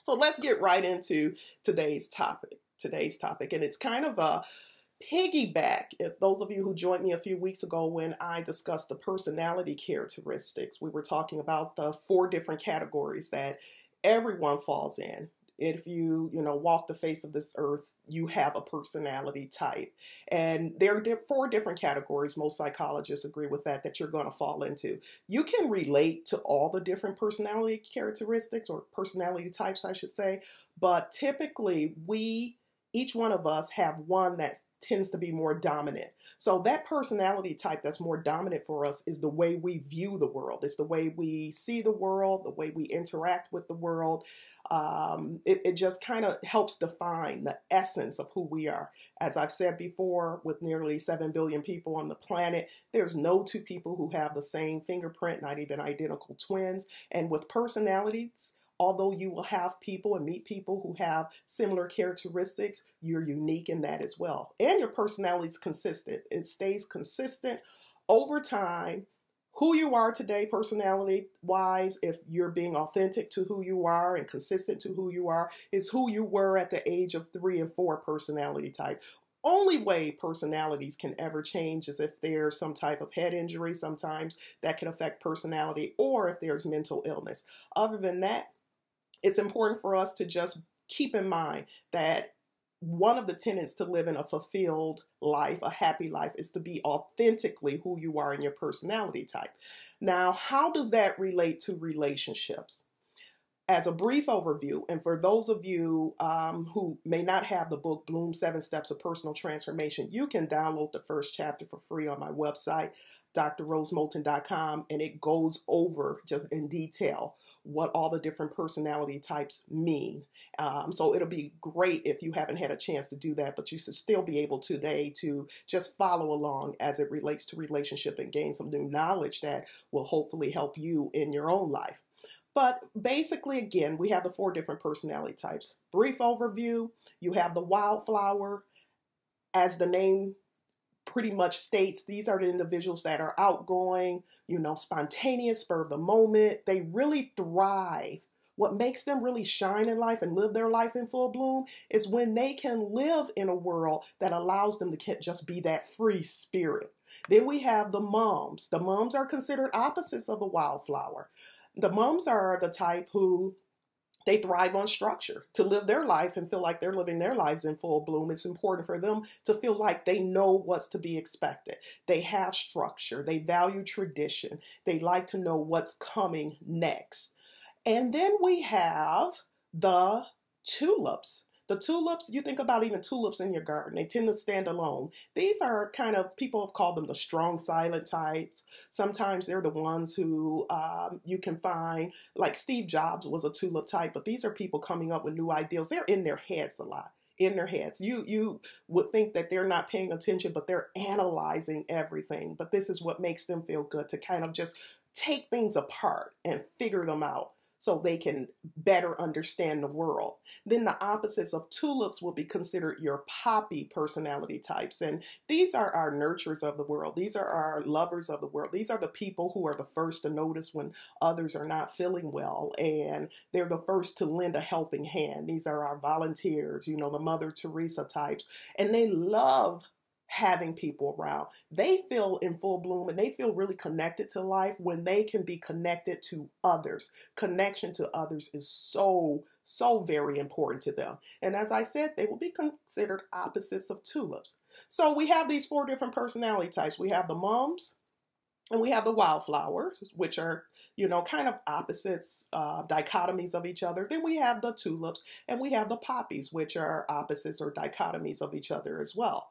So let's get right into today's topic. And it's kind of a piggyback. If those of you who joined me a few weeks ago when I discussed the personality characteristics, we were talking about the 4 different categories that everyone falls in. If you walk the face of this earth, you have a personality type. And there are 4 different categories. Most psychologists agree with that you're going to fall into. You can relate to all the different personality characteristics, or personality types, I should say. But typically, each one of us have one that tends to be more dominant. So that personality type that's more dominant for us is the way we view the world. It's the way we see the world, the way we interact with the world. It just kind of helps define the essence of who we are. As I've said before, with nearly 7 billion people on the planet, there's no 2 people who have the same fingerprint, not even identical twins. And with personalities, although you will have people and meet people who have similar characteristics, you're unique in that as well. And your personality is consistent. It stays consistent over time. Who you are today, personality-wise, if you're being authentic to who you are and consistent to who you are, is who you were at the age of 3 and 4 personality type. Only way personalities can ever change is if there's some type of head injury sometimes that can affect personality, or if there's mental illness. Other than that, it's important for us to just keep in mind that one of the tenets to live in a fulfilled life, a happy life, is to be authentically who you are in your personality type. Now, how does that relate to relationships? As a brief overview, and for those of you who may not have the book, Bloom 7 Steps of Personal Transformation, you can download the first chapter for free on my website, drrosemoulton.com, and it goes over just in detail what all the different personality types mean. So it'll be great if you haven't had a chance to do that, but you should still be able today to just follow along as it relates to relationship and gain some new knowledge that will hopefully help you in your own life. But basically, again, we have the 4 different personality types. Brief overview, you have the wildflower. As the name pretty much states, these are the individuals that are outgoing, spontaneous, spur of the moment. They really thrive. What makes them really shine in life and live their life in full bloom is when they can live in a world that allows them to just be that free spirit. Then we have the mums. The mums are considered opposites of the wildflower. The mums are the type who they thrive on structure. To live their life and feel like they're living their lives in full bloom, it's important for them to feel like they know what's to be expected. They have structure. They value tradition. They like to know what's coming next. And then we have the tulips. The tulips, you think about even tulips in your garden, they tend to stand alone. These are kind of, people have called them the strong silent types. Sometimes they're the ones who you can find, like Steve Jobs was a tulip type, but these are people coming up with new ideas. They're in their heads a lot. In their heads. You would think that they're not paying attention, but they're analyzing everything. But this is what makes them feel good, to kind of just take things apart and figure them out, so they can better understand the world. Then the opposites of tulips will be considered your poppy personality types. And these are our nurturers of the world. These are our lovers of the world. These are the people who are the first to notice when others are not feeling well. And they're the first to lend a helping hand. These are our volunteers, the Mother Teresa types. And they love having people around. They feel in full bloom and they feel really connected to life when they can be connected to others. Connection to others is so very important to them. And as I said, they will be considered opposites of tulips. So we have these 4 different personality types. We have the mums, and we have the wildflowers, which are, kind of opposites, dichotomies of each other. Then we have the tulips, and we have the poppies, which are opposites or dichotomies of each other as well.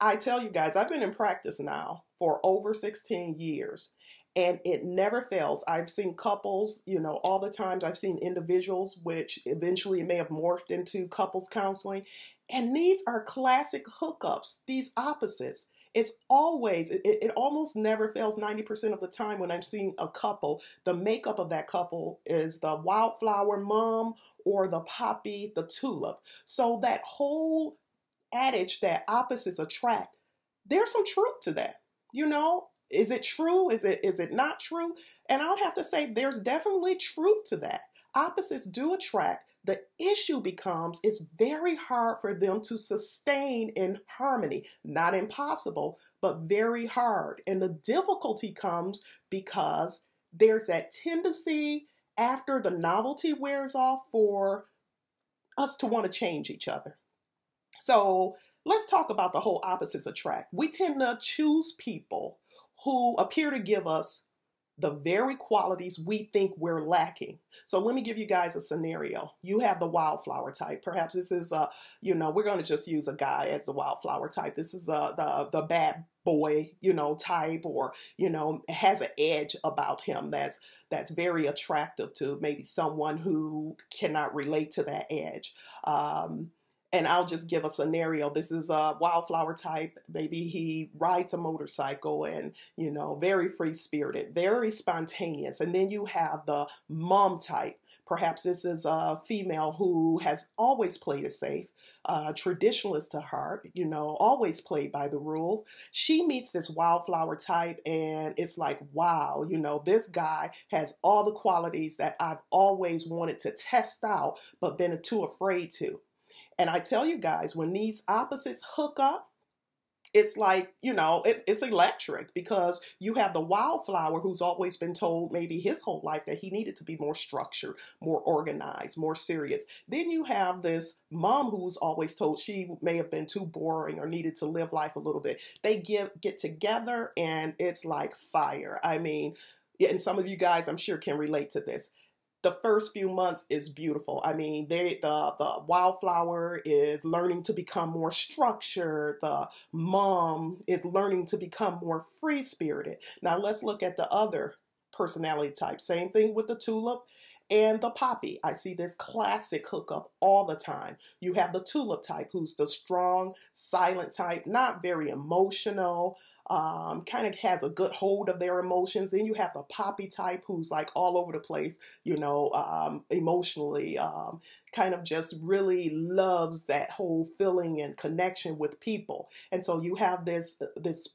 I tell you guys, I've been in practice now for over 16 years, and it never fails. I've seen couples, all the time. I've seen individuals, which eventually may have morphed into couples counseling. And these are classic hookups, these opposites. It's always, it almost never fails 90% of the time when I'm seeing a couple. The makeup of that couple is the wildflower mom or the poppy, the tulip. So that whole adage that opposites attract, there's some truth to that. Is it true? Is it not true? And I would have to say there's definitely truth to that. opposites do attract. The issue becomes it's very hard for them to sustain in harmony. Not impossible, but very hard. And the difficulty comes because there's that tendency after the novelty wears off for us to want to change each other. So let's talk about the whole opposites attract. We tend to choose people who appear to give us the very qualities we think we're lacking. So let me give you guys a scenario. You have the wildflower type. Perhaps this is we're going to just use a guy as the wildflower type. This is the bad boy, type, or, has an edge about him that's very attractive to maybe someone who cannot relate to that edge. And I'll just give a scenario. This is a wildflower type. Maybe he rides a motorcycle and, very free-spirited, very spontaneous. And then you have the mom type. Perhaps this is a female who has always played it safe, traditionalist to heart, always played by the rules. She meets this wildflower type and it's like, wow, this guy has all the qualities that I've always wanted to test out, but been too afraid to. And I tell you guys, when these opposites hook up, it's like, it's electric, because you have the wildflower who's always been told maybe his whole life that he needed to be more structured, more organized, more serious. Then you have this mom who's always told she may have been too boring or needed to live life a little bit. They get together and it's like fire. I mean, and some of you guys, I'm sure, can relate to this. The first few months is beautiful. I mean, the wildflower is learning to become more structured. The mom is learning to become more free-spirited. Now let's look at the other personality type. Same thing with the tulip and the poppy. I see this classic hookup all the time. You have the tulip type, who's the strong, silent type, not very emotional, kind of has a good hold of their emotions. Then you have the poppy type, who's like all over the place, emotionally, kind of just really loves that whole feeling and connection with people. And so you have this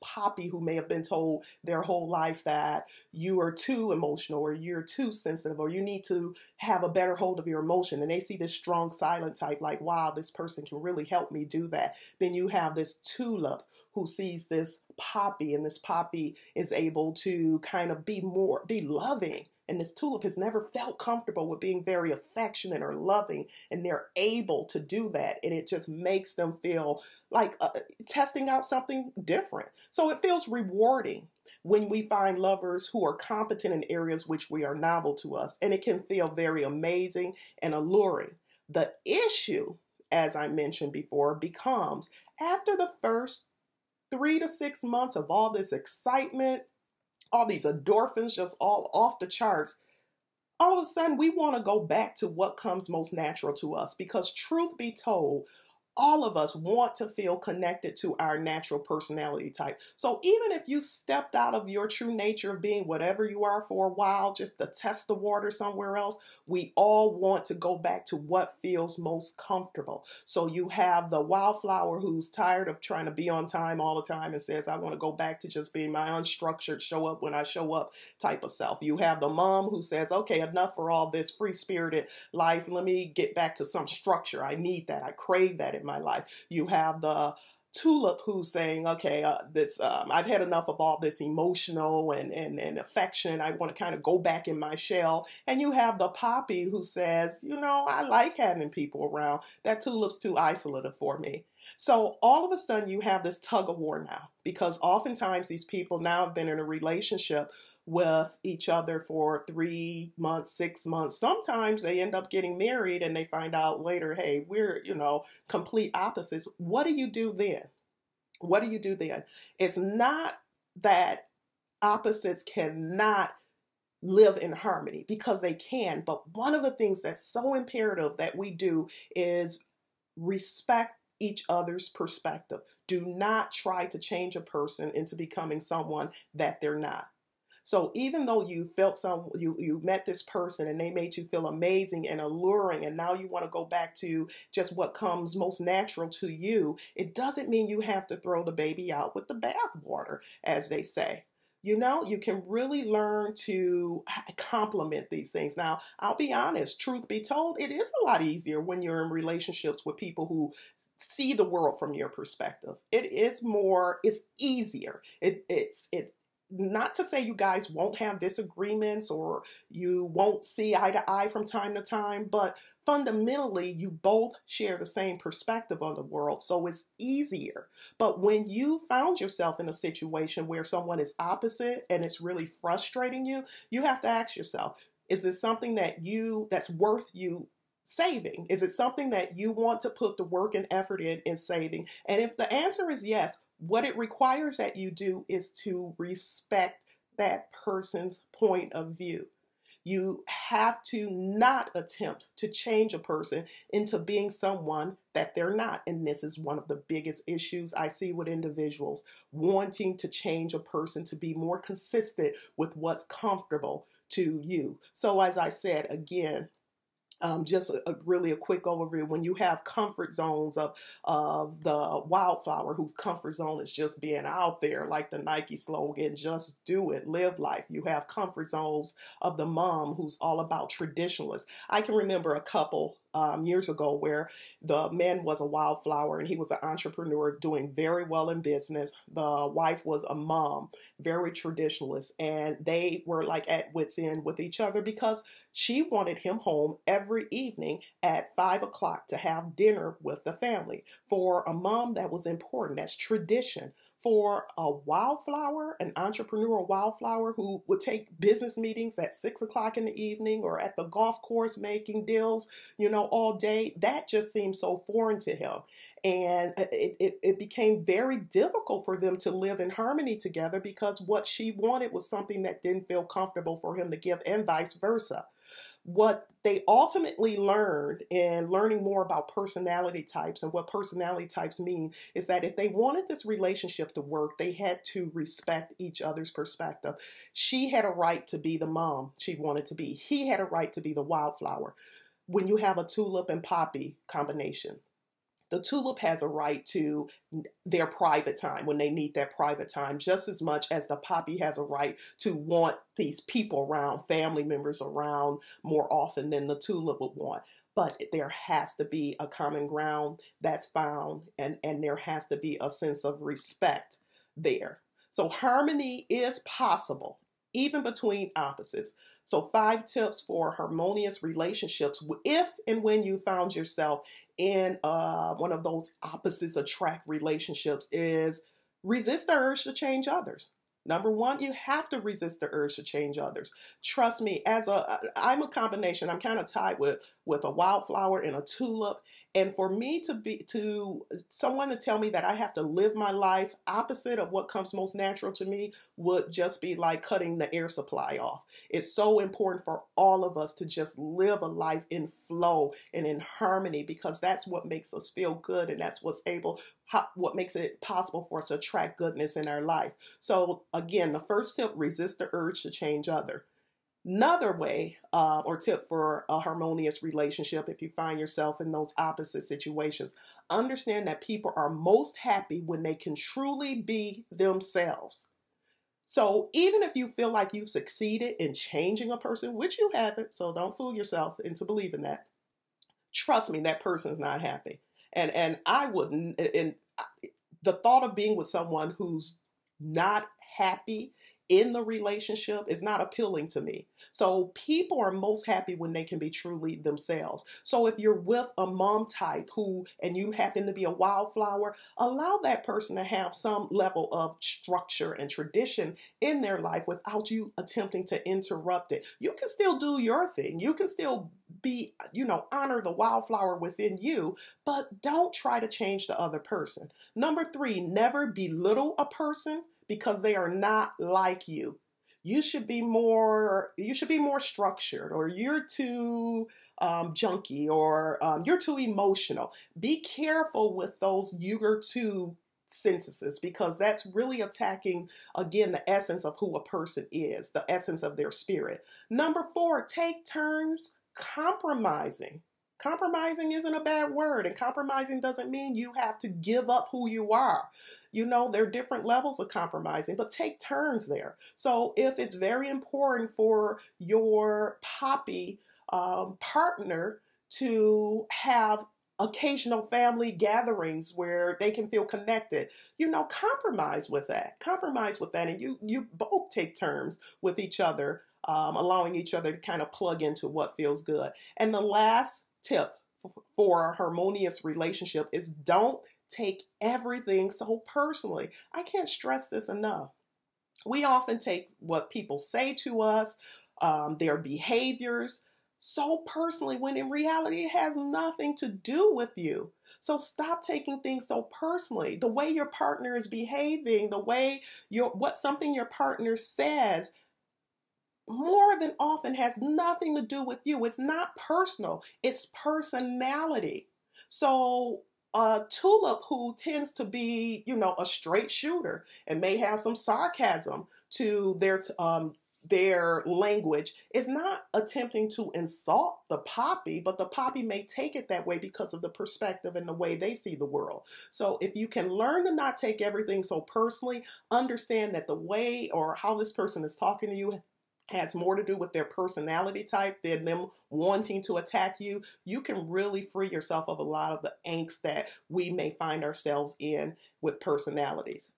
poppy who may have been told their whole life that you are too emotional, or you're too sensitive, or you need to have a better hold of your emotion. And they see this strong, silent type like, wow, this person can really help me do that. Then you have this tulip who sees this poppy, and this poppy is able to kind of be loving. And this tulip has never felt comfortable with being very affectionate or loving, and they're able to do that. And it just makes them feel like testing out something different. So it feels rewarding when we find lovers who are competent in areas which we are novel to us. And it can feel very amazing and alluring. The issue, as I mentioned before, becomes after the first 3 to 6 months of all this excitement, all these endorphins just all off the charts, all of a sudden we want to go back to what comes most natural to us, because truth be told, all of us want to feel connected to our natural personality type. So even if you stepped out of your true nature of being whatever you are for a while, just to test the water somewhere else, we all want to go back to what feels most comfortable. So you have the wildflower who's tired of trying to be on time all the time and says, I want to go back to just being my unstructured, show up when I show up type of self. You have the mom who says, okay, enough for all this free-spirited life. Let me get back to some structure. I need that. I crave that in my life. You have the tulip who's saying, okay, I've had enough of all this emotional and affection. I want to kind of go back in my shell. And you have the poppy who says, I like having people around. That tulip's too isolated for me. So all of a sudden you have this tug of war now, because oftentimes these people now have been in a relationship with each other for 3 months, 6 months. Sometimes they end up getting married and they find out later, hey, we're, complete opposites. What do you do then? What do you do then? It's not that opposites cannot live in harmony, because they can. But one of the things that's so imperative that we do is respect each other's perspective. Do not try to change a person into becoming someone that they're not. So even though you met this person and they made you feel amazing and alluring, and now you want to go back to just what comes most natural to you, it doesn't mean you have to throw the baby out with the bathwater, as they say. You know, you can really learn to complement these things. Now, I'll be honest, truth be told, it is a lot easier when you're in relationships with people who see the world from your perspective. It is more, it's easier. It not to say you guys won't have disagreements or you won't see eye to eye from time to time, but fundamentally you both share the same perspective on the world, so it's easier. But when you found yourself in a situation where someone is opposite and it's really frustrating you, you have to ask yourself, is it something that's worth you saving? Is it something that you want to put the work and effort in saving? And if the answer is yes, what it requires that you do is to respect that person's point of view. You have to not attempt to change a person into being someone that they're not. And this is one of the biggest issues I see with individuals wanting to change a person to be more consistent with what's comfortable to you. So as I said, again, just really a quick overview. When you have comfort zones of the wildflower whose comfort zone is just being out there, like the Nike slogan, just do it, live life. You have comfort zones of the mom who's all about traditionalists. I can remember a couple years ago where the man was a wildflower and he was an entrepreneur doing very well in business. The wife was a mom, very traditionalist, and they were like at wit's end with each other because she wanted him home every evening at 5 o'clock to have dinner with the family. For a mom, that was important. That's tradition. For a wildflower, an entrepreneurial wildflower who would take business meetings at 6 o'clock in the evening or at the golf course making deals, all day, that just seemed so foreign to him. And it became very difficult for them to live in harmony together because what she wanted was something that didn't feel comfortable for him to give, and vice versa. What they ultimately learned in learning more about personality types and what personality types mean is that if they wanted this relationship to work, they had to respect each other's perspective. She had a right to be the mom she wanted to be. He had a right to be the wildflower. When you have a tulip and poppy combination, the tulip has a right to their private time when they need that private time, just as much as the poppy has a right to want these people around, family members around more often than the tulip would want. But there has to be a common ground that's found, and there has to be a sense of respect there. So harmony is possible, even between opposites. So 5 tips for harmonious relationships if and when you found yourself in one of those opposites attract relationships is resist the urge to change others. Number one, you have to resist the urge to change others. Trust me, I'm a combination. I'm kind of tied with a wildflower and a tulip. And for me to someone to tell me that I have to live my life opposite of what comes most natural to me would just be like cutting the air supply off. It's so important for all of us to just live a life in flow and in harmony, because that's what makes us feel good, and that's what makes it possible for us to attract goodness in our life. So again, the first tip, resist the urge to change others. Another way or tip for a harmonious relationship, if you find yourself in those opposite situations, understand that people are most happy when they can truly be themselves. So even if you feel like you've succeeded in changing a person, which you haven't, so don't fool yourself into believing that, trust me, that person's not happy. And I wouldn't, and the thought of being with someone who's not happy in the relationship is not appealing to me. So people are most happy when they can be truly themselves. So if you're with a mom type and you happen to be a wildflower, allow that person to have some level of structure and tradition in their life without you attempting to interrupt it. You can still do your thing. You can still be, honor the wildflower within you, but don't try to change the other person. Number 3, never belittle a person because they are not like you. You should be more structured, or you're too junky, or you're too emotional. Be careful with those "you're too" sentences, because that's really attacking, again, the essence of who a person is, the essence of their spirit. Number 4, take turns compromising. Compromising isn't a bad word, and compromising doesn't mean you have to give up who you are. You know, there are different levels of compromising, but take turns there. So if it's very important for your poppy partner to have occasional family gatherings where they can feel connected, you know, compromise with that. Compromise with that, and you both take turns with each other, allowing each other to kind of plug into what feels good. And the last tip for a harmonious relationship is don't take everything so personally. I can't stress this enough. We often take what people say to us, their behaviors, so personally when in reality it has nothing to do with you. So stop taking things so personally. The way your partner is behaving, the way something your partner says, more than often has nothing to do with you. It's not personal, it's personality. So a tulip who tends to be, you know, a straight shooter and may have some sarcasm to their language is not attempting to insult the poppy, but the poppy may take it that way because of the perspective and the way they see the world. So if you can learn to not take everything so personally, understand that the way or how this person is talking to you has more to do with their personality type than them wanting to attack you, you can really free yourself of a lot of the angst that we may find ourselves in with personalities.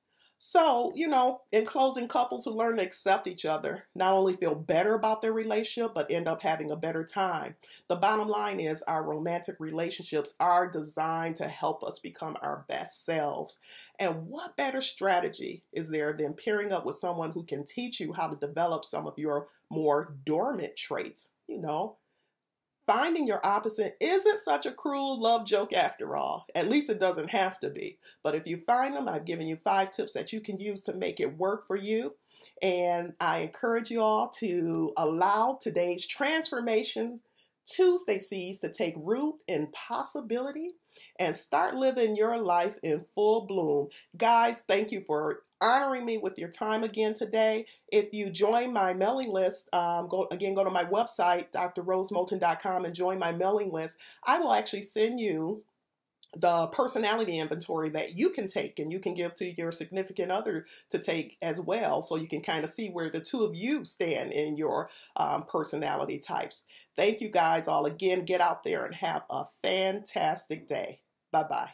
So, you know, in closing, couples who learn to accept each other not only feel better about their relationship, but end up having a better time. The bottom line is our romantic relationships are designed to help us become our best selves. And what better strategy is there than pairing up with someone who can teach you how to develop some of your more dormant traits? You know, finding your opposite isn't such a cruel love joke after all. At least it doesn't have to be. But if you find them, I've given you 5 tips that you can use to make it work for you. And I encourage you all to allow today's Transformation Tuesday seeds to take root in possibility and start living your life in full bloom. Guys, thank you for honoring me with your time again today. If you join my mailing list, go to my website, drrosemoulton.com, and join my mailing list. I will actually send you the personality inventory that you can take and you can give to your significant other to take as well, so you can kind of see where the two of you stand in your personality types. Thank you guys all again. Get out there and have a fantastic day. Bye-bye.